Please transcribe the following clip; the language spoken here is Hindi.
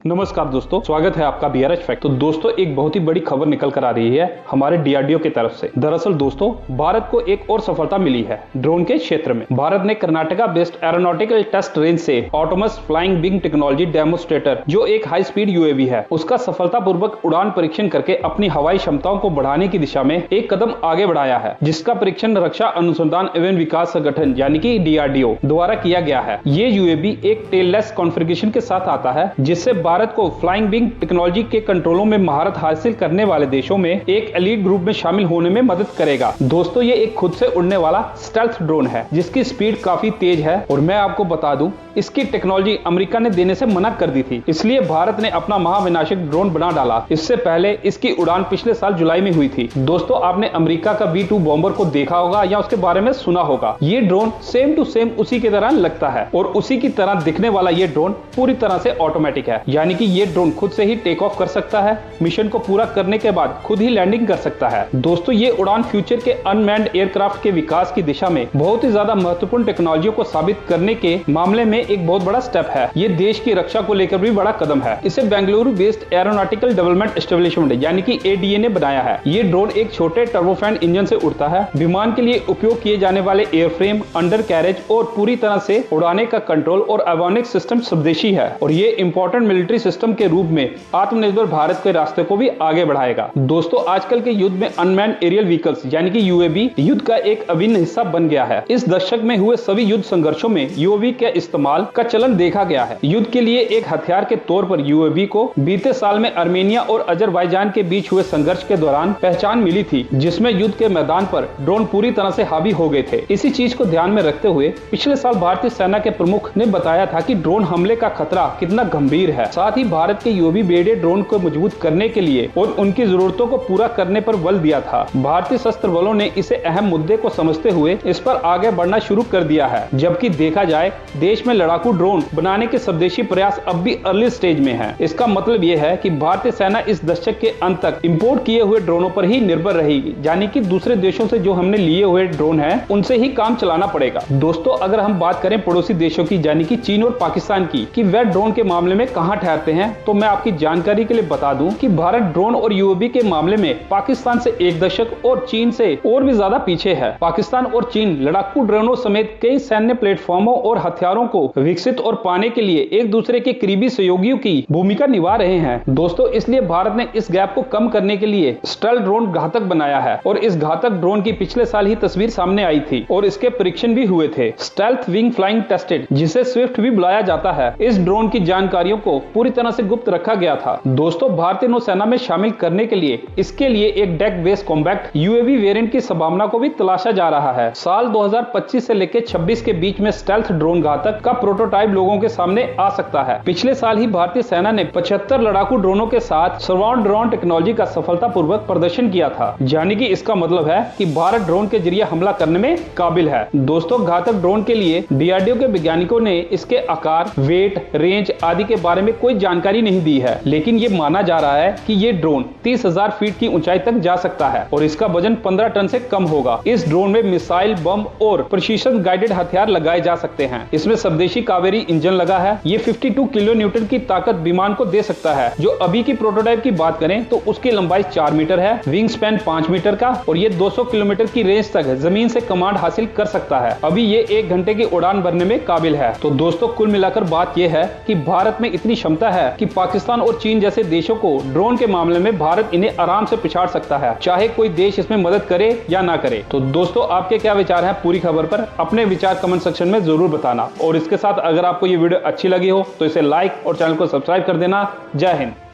नमस्कार दोस्तों, स्वागत है आपका बीआरएच फैक्ट। तो दोस्तों, एक बहुत ही बड़ी खबर निकल कर आ रही है हमारे डीआरडीओ की तरफ से। दरअसल दोस्तों, भारत को एक और सफलता मिली है ड्रोन के क्षेत्र में। भारत ने Karnataka based aeronautical test range से autonomous flying wing technology demonstrator, जो एक हाई स्पीड यूएवी है, उसका सफलतापूर्वक उड़ान परीक्षण करके अपनी हवाई क्षमताओं को बढ़ाने की दिशा में एक कदम आगे बढ़ाया है, जिसका परीक्षण रक्षा अनुसंधान एवं विकास संगठन यानी कि डीआरडीओ द्वारा किया गया है। ये यूएवी एक टेललेस कॉन्फ़िगरेशन के साथ आता है, जिससे भारत को फ्लाइंग विंग टेक्नोलॉजी के कंट्रोलों में महारत हासिल करने वाले देशों में एक एलीट ग्रुप में शामिल होने में मदद करेगा। दोस्तों, ये एक खुद से उड़ने वाला स्टेल्थ ड्रोन है, जिसकी स्पीड काफी तेज है। और मैं आपको बता दूं, इसकी टेक्नोलॉजी अमेरिका ने देने से मना कर दी थी, इसलिए भारत ने अपना महाविनाशक ड्रोन बना डाला। इससे पहले इसकी उड़ान पिछले साल जुलाई में हुई थी। दोस्तों, आपने अमेरिका का B-2 बॉम्बर को देखा होगा या उसके बारे में सुना होगा। ये ड्रोन सेम टू सेम उसी की तरह लगता है और उसी की तरह दिखने वाला ये ड्रोन पूरी तरह से ऑटोमेटिक है, यानी कि ये ड्रोन खुद से ही टेक ऑफ कर सकता है, मिशन को पूरा करने के बाद खुद ही लैंडिंग कर सकता है। दोस्तों, ये उड़ान फ्यूचर के अनमैन्ड एयरक्राफ्ट के विकास की दिशा में बहुत ही ज्यादा महत्वपूर्ण टेक्नोलॉजियों को साबित करने के मामले में एक बहुत बड़ा स्टेप है। ये देश की रक्षा को लेकर भी बड़ा कदम है। इसे Bengaluru based aeronautical development establishment यानी कि ADA ने बनाया है। ये ड्रोन एक छोटे टर्बोफैन इंजन से उड़ता है। विमान के लिए उपयोग किए जाने वाले एयरफ्रेम, अंडर कैरेज और पूरी तरह से उड़ाने का कंट्रोल और एवियोनिक्स सिस्टम स्वदेशी है और ये इंपॉर्टेंट मिलिट्री सिस्टम के रूप में आत्मनिर्भर भारत के रास्ते को भी आगे बढ़ाएगा। दोस्तों, आजकल के युद्ध में अनमैन्ड एरियल व्हीकल्स यानी कि UAV युद्ध का एक अभिन्न हिस्सा बन गया है। इस दशक में हुए सभी युद्ध संघर्षों में UAV के इस्तेमाल का चलन देखा गया है। युद्ध के लिए एक हथियार के तौर पर UAV को बीते साल में आर्मेनिया और अजरबैजान के बीच हुए संघर्ष के दौरान पहचान मिली थी, जिसमें युद्ध के मैदान पर ड्रोन पूरी तरह से हावी हो गए थे। इसी चीज को ध्यान में रखते हुए पिछले साल भारतीय सेना के प्रमुख ने बताया था कि ड्रोन हमले का खतरा कितना गंभीर है। साथ ही भारत के UAV बेड़े ड्रोन को मजबूत करने के लिए और उनकी जरूरतों को पूरा करने पर बल दिया था। भारतीय सशस्त्र बलों ने इसे अहम मुद्दे को समझते हुए इस पर आगे बढ़ना शुरू कर दिया है। जबकि देखा जाए, देश में लड़ाकू ड्रोन बनाने के स्वदेशी प्रयास अब भी अर्ली स्टेज में है। इसका मतलब यह है कि भारतीय सेना इस दशक के अंत तक इंपोर्ट किए हुए ड्रोनों पर ही निर्भर रहेगी, यानी कि दूसरे देशों से जो हमने लिए हुए ड्रोन हैं, उनसे ही काम चलाना पड़ेगा। दोस्तों, अगर हम बात करें पड़ोसी देशों की, यानी कि चीन और पाकिस्तान की, कि वह ड्रोन के मामले में कहां ठहरते हैं, तो मैं आपकी जानकारी के लिए बता दूं कि भारत ड्रोन और UAV के मामले में पाकिस्तान से एक दशक और चीन से और भी ज्यादा पीछे है। पाकिस्तान और चीन लड़ाकू ड्रोनों समेत कई सैन्य प्लेटफॉर्मों और हथियारों को विकसित और पाने के लिए एक दूसरे के करीबी सहयोगियों की भूमिका निभा रहे हैं। दोस्तों, इसलिए भारत ने इस गैप को कम करने के लिए स्टेल्थ ड्रोन घातक बनाया है और इस घातक ड्रोन की पिछले साल ही तस्वीर सामने आई थी और इसके परीक्षण भी हुए थे। स्टेल्थ विंग फ्लाइंग टेस्टेड, जिसे स्विफ्ट भी बुलाया जाता है, इस ड्रोन की जानकारियों को पूरी तरह से गुप्त रखा गया था। दोस्तों, भारतीय नौसेना में शामिल करने के लिए इसके लिए एक deck based compact UAV variant की संभावना को भी तलाशा जा रहा है। साल 2025 से लेकर 26 के बीच में स्टेल्थ ड्रोन घातक का प्रोटोटाइप लोगों के सामने आ सकता है। पिछले साल ही भारतीय सेना ने 75 लड़ाकू ड्रोनों के साथ सराउंड ड्रोन टेक्नोलॉजी का सफलतापूर्वक प्रदर्शन किया था, यानी कि इसका मतलब है कि भारत ड्रोन के जरिए हमला करने में काबिल है। दोस्तों, घातक ड्रोन के लिए DRDO के वैज्ञानिकों ने इसके आकार, वेट, रेंज आदि के बारे में कोई जानकारी नहीं दी है, लेकिन ये माना जा रहा है कि ये ड्रोन 30,000 फीट की ऊंचाई तक जा सकता है और इसका वजन 15 टन से कम होगा। इस ड्रोन में मिसाइल, बम और प्रिसीशन गाइडेड हथियार लगाए जा सकते हैं। इसमें स्वदेशी कावेरी इंजन लगा है। ये 52 किलो न्यूटन की ताकत विमान को दे सकता है। जो अभी की प्रोटोटाइप की बात करें तो उसकी लंबाई 4 मीटर है, विंग स्पैन 5 मीटर का और ये 200 किलोमीटर की रेंज तक जमीन से कमांड हासिल कर सकता है। अभी ये 1 घंटे की उड़ान भरने में काबिल है। तो दोस्तों, कुल मिलाकर बात यह है कि भारत में इतनी क्षमता है कि पाकिस्तान और चीन जैसे देशों को ड्रोन के मामले में भारत इन्हें आराम से पिछाड़ सकता है, चाहे कोई देश इसमें मदद करे या ना करे। तो दोस्तों, आपके क्या विचार हैं पूरी खबर पर? अपने विचार कमेंट सेक्शन में जरूर बताना और इसके साथ अगर आपको ये वीडियो अच्छी लगी हो तो इसे लाइक और चैनल को सब्सक्राइब कर देना। जय हिंद।